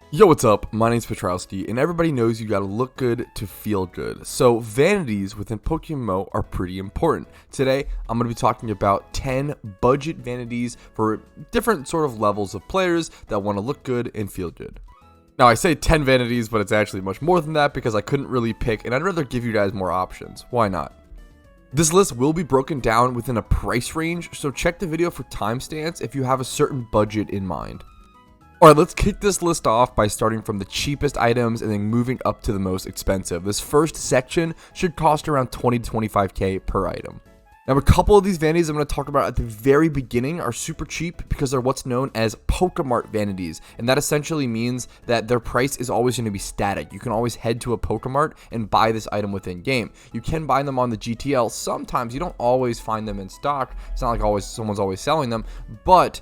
Yo, what's up? My name's Patrouski, and everybody knows you gotta look good to feel good. So, vanities within PokeMMO are pretty important. Today, I'm gonna be talking about 10 budget vanities for different sort of levels of players that wanna look good and feel good. Now, I say 10 vanities, but it's actually much more than that because I couldn't really pick, and I'd rather give you guys more options. Why not? This list will be broken down within a price range, so check the video for timestamps if you have a certain budget in mind. Alright, let's kick this list off by starting from the cheapest items and then moving up to the most expensive. This first section should cost around 20 to 25k per item. Now, a couple of these vanities I'm going to talk about at the very beginning are super cheap because they're what's known as Pokemart vanities, and that essentially means that their price is always going to be static. You can always head to a Pokemart and buy this item within game. You can buy them on the GTL. Sometimes you don't always find them in stock. It's not like someone's always selling them, but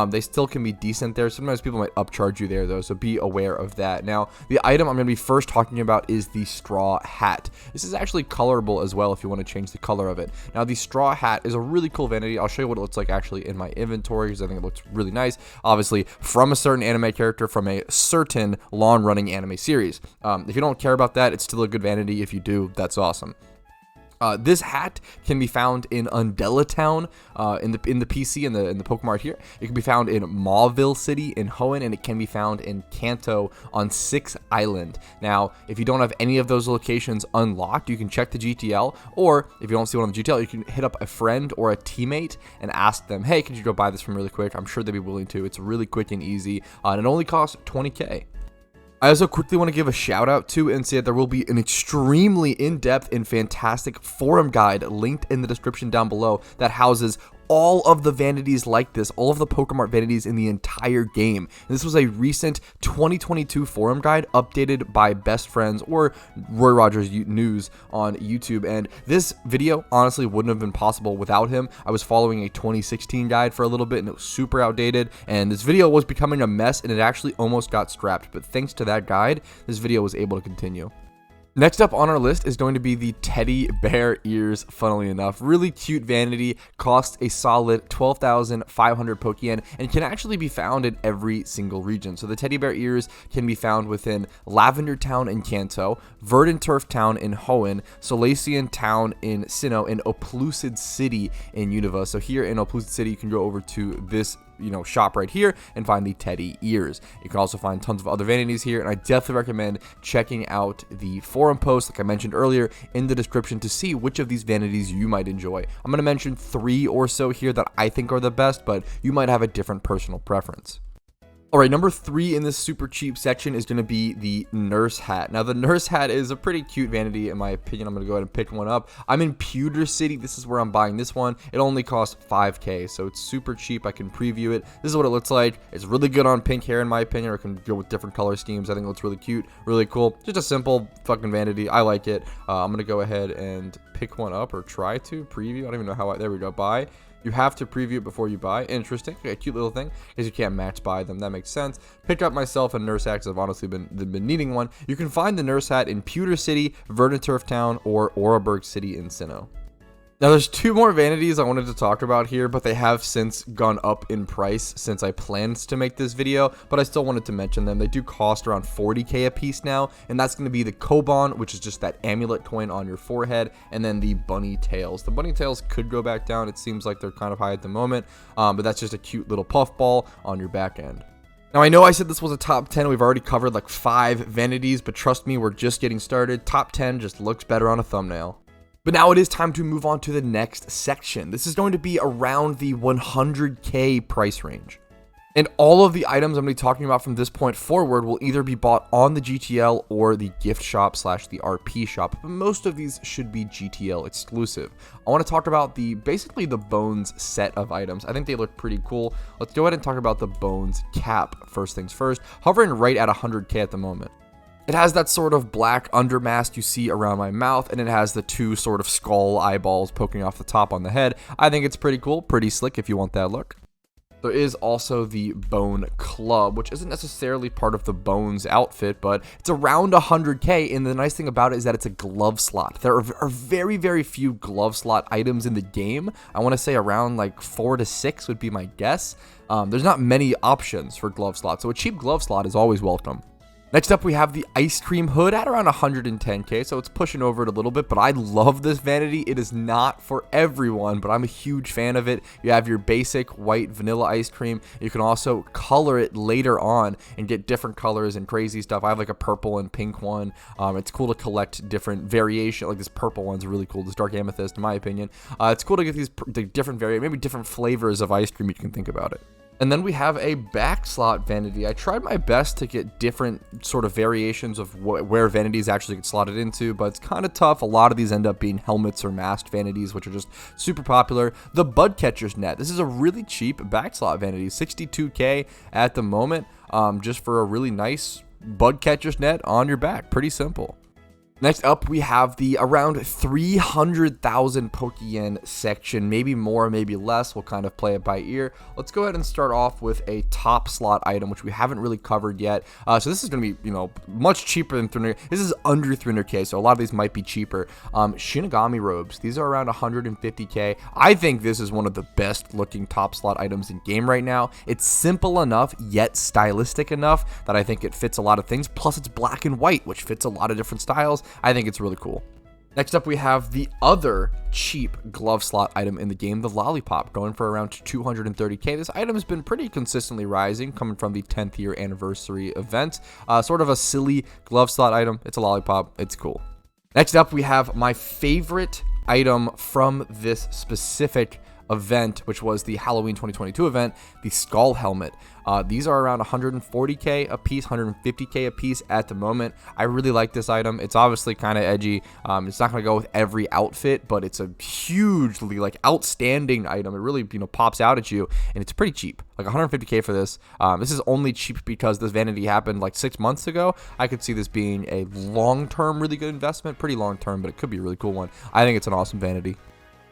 they still can be decent there. Sometimes people might upcharge you there though, so be aware of that. Now, the item I'm going to be first talking about is the straw hat. This is actually colorable as well if you want to change the color of it. Now, the straw hat is a really cool vanity. I'll show you what it looks like actually in my inventory because I think it looks really nice. Obviously, from a certain anime character from a certain long-running anime series. If you don't care about that, it's still a good vanity. If you do, that's awesome. This hat can be found in Undella Town in the PC in the Pokemart here. It can be found in Mauville City in Hoenn, and it can be found in Kanto on 6th Island. Now, if you don't have any of those locations unlocked, you can check the GTL, or if you don't see one on the GTL, you can hit up a friend or a teammate and ask them, hey, could you go buy this from really quick? I'm sure they'd be willing to. It's really quick and easy, and it only costs 20k. I also quickly want to give a shout out to and say that there will be an extremely in-depth and fantastic forum guide linked in the description down below that houses all of the vanities like this, all of the Pokemart vanities in the entire game. And this was a recent 2022 forum guide updated by Best Friends or Roy Rogers News on YouTube. And this video honestly wouldn't have been possible without him. I was following a 2016 guide for a little bit and it was super outdated. And this video was becoming a mess and it actually almost got scrapped. But thanks to that guide, this video was able to continue. Next up on our list is going to be the teddy bear ears, funnily enough. Really cute vanity, costs a solid 12,500 Pokeyen, and can actually be found in every single region. So the teddy bear ears can be found within Lavender Town in Kanto, Verdant Turf Town in Hoenn, Solacean Town in Sinnoh, and Oplucid City in Unova. So here in Oplucid City, you can go over to this shop right here and find the teddy ears. You can also find tons of other vanities here, and I definitely recommend checking out the forum post like I mentioned earlier in the description to see which of these vanities you might enjoy. I'm going to mention 3 or so here that I think are the best, but you might have a different personal preference. Alright, number 3 in this super cheap section is going to be the nurse hat. Now, the nurse hat is a pretty cute vanity in my opinion. I'm going to go ahead and pick one up. I'm in Pewter City. This is where I'm buying this one. It only costs 5k, so it's super cheap. I can preview it. This is what it looks like. It's really good on pink hair in my opinion, or it can go with different color schemes. I think it looks really cute, really cool. Just a simple fucking vanity. I like it. I'm going to go ahead and pick one up or try to preview. I don't even know how there we go. Buy. You have to preview it before you buy. Interesting. Okay, cute little thing. Because you can't match buy them. That makes sense. Pick up myself a nurse hat because I've honestly been needing one. You can find the nurse hat in Pewter City, Verdant Turf Town, or Oreburgh City in Sinnoh. Now, there's 2 more vanities I wanted to talk about here, but they have since gone up in price since I planned to make this video, but I still wanted to mention them. They do cost around 40k a piece now, and that's going to be the Koban, which is just that amulet coin on your forehead, and then the bunny tails. The bunny tails could go back down. It seems like they're kind of high at the moment, but that's just a cute little puffball on your back end. Now, I know I said this was a top 10. We've already covered like 5 vanities, but trust me, we're just getting started. Top 10 just looks better on a thumbnail. But now it is time to move on to the next section. This is going to be around the 100k price range. And all of the items I'm going to be talking about from this point forward will either be bought on the GTL or the gift shop / the RP shop. But most of these should be GTL exclusive. I want to talk about basically the Bones set of items. I think they look pretty cool. Let's go ahead and talk about the Bones cap first things first, hovering right at 100k at the moment. It has that sort of black undermask you see around my mouth, and it has the 2 sort of skull eyeballs poking off the top on the head. I think it's pretty cool, pretty slick if you want that look. There is also the Bone Club, which isn't necessarily part of the Bones outfit, but it's around 100k, and the nice thing about it is that it's a glove slot. There are very, very few glove slot items in the game. I want to say around like 4 to 6 would be my guess. There's not many options for glove slots, so a cheap glove slot is always welcome. Next up, we have the Ice Cream Hood at around 110k, so it's pushing over it a little bit, but I love this vanity. It is not for everyone, but I'm a huge fan of it. You have your basic white vanilla ice cream. You can also color it later on and get different colors and crazy stuff. I have like a purple and pink one. It's cool to collect different variation. Like this purple one's really cool, this dark amethyst, in my opinion. It's cool to get these different maybe different flavors of ice cream you can think about it. And then we have a back slot vanity. I tried my best to get different sort of variations of where vanities actually get slotted into, but it's kind of tough. A lot of these end up being helmets or masked vanities, which are just super popular. The Bud Catcher's Net. This is a really cheap back slot vanity, 62k at the moment, just for a really nice Bud Catcher's Net on your back. Pretty simple. Next up, we have the around 300,000 Pokeyen section, maybe more, maybe less. We'll kind of play it by ear. Let's go ahead and start off with a top slot item, which we haven't really covered yet. So this is going to be, much cheaper than 300. This is under 300k, so a lot of these might be cheaper. Shinigami robes. These are around 150k. I think this is one of the best looking top slot items in game right now. It's simple enough, yet stylistic enough that I think it fits a lot of things. Plus, it's black and white, which fits a lot of different styles. I think it's really cool. Next up, we have the other cheap glove slot item in the game, the Lollipop, going for around 230k. This item has been pretty consistently rising, coming from the 10th year anniversary event. Sort of a silly glove slot item. It's a Lollipop. It's cool. Next up, we have my favorite item from this specific event, which was the Halloween 2022 event, the Skull Helmet. These are around 140k a piece, 150k a piece at the moment. I really like this item. It's obviously kind of edgy. It's not going to go with every outfit, but it's a hugely outstanding item. It really pops out at you, and it's pretty cheap. Like 150k for this. This is only cheap because this vanity happened like 6 months ago. I could see this being a long-term really good investment. Pretty long-term, but it could be a really cool one. I think it's an awesome vanity.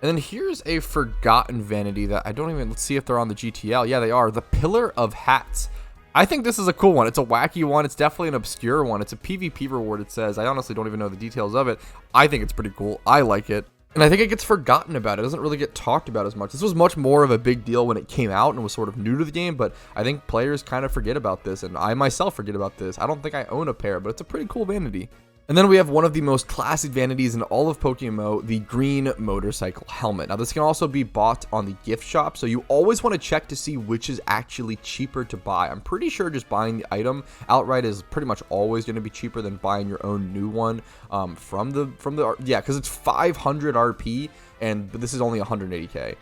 And then here's a forgotten vanity that I don't even, let's see if they're on the GTL. Yeah, they are. The Pillar of Hats. I think this is a cool one. It's a wacky one. It's definitely an obscure one. It's a PvP reward, it says. I honestly don't even know the details of it. I think it's pretty cool. I like it. And I think it gets forgotten about. It doesn't really get talked about as much. This was much more of a big deal when it came out and was sort of new to the game, but I think players kind of forget about this, and I myself forget about this. I don't think I own a pair, but it's a pretty cool vanity. And then we have one of the most classic vanities in all of PokeMMO, the green motorcycle helmet. Now, this can also be bought on the gift shop, so you always want to check to see which is actually cheaper to buy. I'm pretty sure just buying the item outright is pretty much always going to be cheaper than buying your own new one because it's 500 RP. But this is only 180k.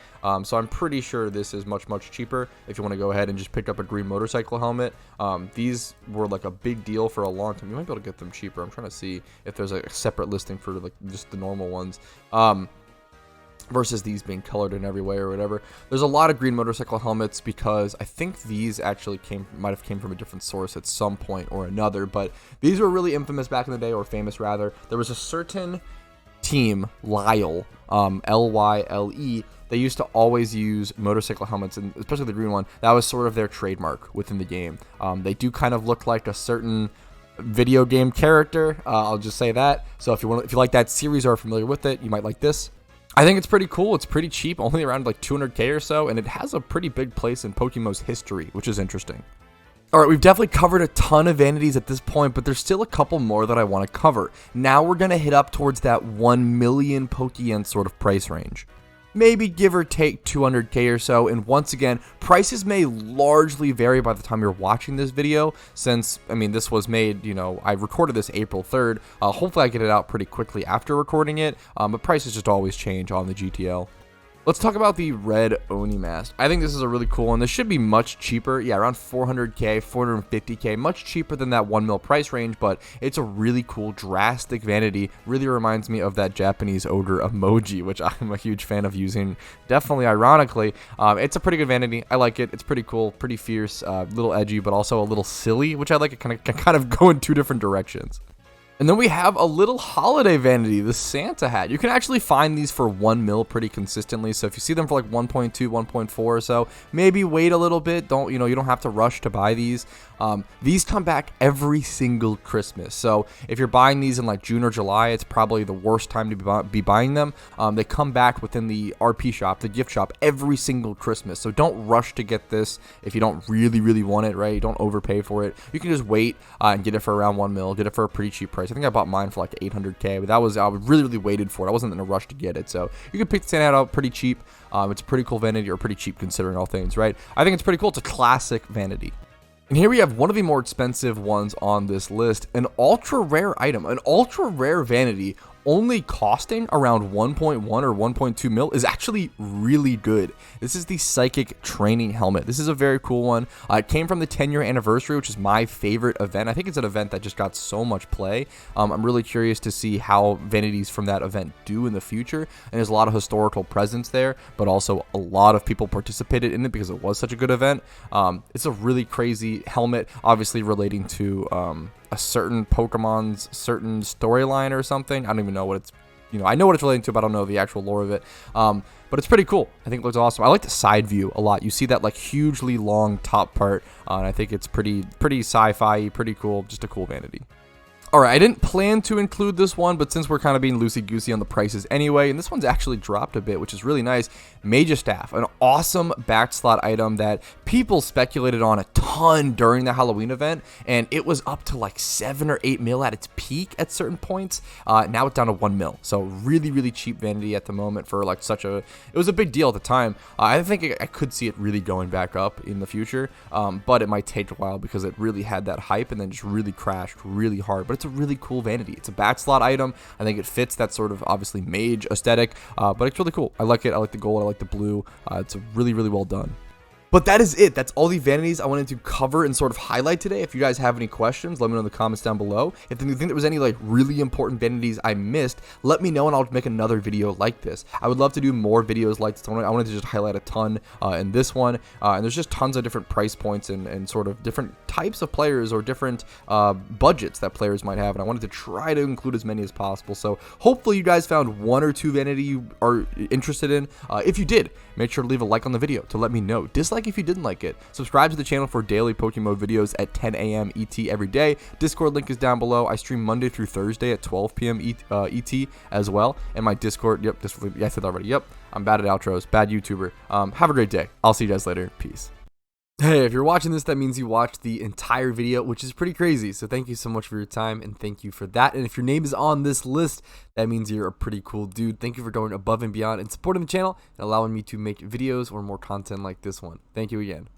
So I'm pretty sure this is much, much cheaper if you want to go ahead and just pick up a green motorcycle helmet. These were like a big deal for a long time. You might be able to get them cheaper. I'm trying to see if there's a separate listing for like just the normal ones. Versus these being colored in every way or whatever. There's a lot of green motorcycle helmets because I think these actually might have came from a different source at some point or another. But these were really infamous back in the day, or famous rather. There was a certain team, Lyle, Lyle, they used to always use motorcycle helmets, and especially the green one. That was sort of their trademark within the game. They do kind of look like a certain video game character. I'll just say that. So if you like that series or are familiar with it, you might like this. I think it's pretty cool. It's pretty cheap, only around like 200k or so, and it has a pretty big place in PokeMMO's history, which is interesting. All right, we've definitely covered a ton of vanities at this point, but there's still a couple more that I want to cover. Now we're going to hit up towards that 1 million Pokeyen sort of price range. Maybe give or take 200k or so, and once again, prices may largely vary by the time you're watching this video, since, this was made, I recorded this April 3rd. Hopefully I get it out pretty quickly after recording it, but prices just always change on the GTL. Let's talk about the red Oni mask. I think this is a really cool one. This should be much cheaper. Yeah, around 400k, 450k, much cheaper than that 1 mil price range, but it's a really cool, drastic vanity. Really reminds me of that Japanese ogre emoji, which I'm a huge fan of using, definitely ironically. It's a pretty good vanity. I like it. It's pretty cool, pretty fierce, a little edgy, but also a little silly, which I like. It can kind of go in two different directions. And then we have a little holiday vanity, the Santa hat. You can actually find these for 1 mil pretty consistently. So if you see them for like 1.2, 1.4 or so, maybe wait a little bit. You don't have to rush to buy these. These come back every single Christmas. So if you're buying these in like June or July, it's probably the worst time to be buying them. They come back within the RP shop, the gift shop, every single Christmas. So don't rush to get this if you don't really want it, right? You don't overpay for it. You can just wait and get it for around 1 mil, get it for a pretty cheap price. I think I bought mine for like 800K, but I really waited for it. I wasn't in a rush to get it. So you can pick the Santa hat out pretty cheap. It's a pretty cool vanity, or pretty cheap considering all things, right? I think it's pretty cool. It's a classic vanity. And here we have one of the more expensive ones on this list, an ultra rare item, an ultra rare vanity, only costing around 1.1 or 1.2 mil is actually really good. This is the Psychic Training Helmet. This is a very cool one. It came from the 10-year anniversary, which is my favorite event. I think it's an event that just got so much play. I'm really curious to see how vanities from that event do in the future. And there's a lot of historical presence there, but also a lot of people participated in it because it was such a good event. It's a really crazy helmet, obviously relating to a certain Pokemon's certain storyline or something. I don't even know what it's, I know what it's relating to, but I don't know the actual lore of it. But it's pretty cool. I think it looks awesome. I like the side view a lot. You see that like hugely long top part, and I think it's pretty sci-fi, pretty cool. Just a cool vanity. All right, I didn't plan to include this one, but since we're kind of being loosey-goosey on the prices anyway, and this one's actually dropped a bit, which is really nice. Magus-Staff, an awesome back slot item that people speculated on a ton during the Halloween event, and it was up to like 7 or 8 mil at its peak at certain points. Now it's down to 1 mil, so really cheap vanity at the moment for like it was a big deal at the time. I think I could see it really going back up in the future, but it might take a while because it really had that hype and then just really crashed really hard. But it's a really cool vanity. It's a back slot item. I think it fits that sort of obviously mage aesthetic, but it's really cool. I like it. I like the gold. I like the blue. It's really well done. But that is it. That's all the vanities I wanted to cover and sort of highlight today. If you guys have any questions, let me know in the comments down below. If you think there was any like really important vanities I missed, let me know and I'll make another video like this. I would love to do more videos like this. I wanted to just highlight a ton in this one. And there's just tons of different price points and sort of different types of players or different budgets that players might have. And I wanted to try to include as many as possible. So hopefully you guys found 1 or 2 vanity you are interested in. If you did, make sure to leave a like on the video to let me know. Dislike if you didn't like it. Subscribe to the channel for daily PokeMMO videos at 10 a.m. ET every day. Discord link is down below. I stream Monday through Thursday at 12 p.m. ET as well. And my Discord, I said that already. Yep, I'm bad at outros, bad YouTuber. Have a great day. I'll see you guys later. Peace. Hey, if you're watching this, that means you watched the entire video, which is pretty crazy. So thank you so much for your time, and thank you for that. And if your name is on this list, that means you're a pretty cool dude. Thank you for going above and beyond and supporting the channel and allowing me to make videos or more content like this one. Thank you again.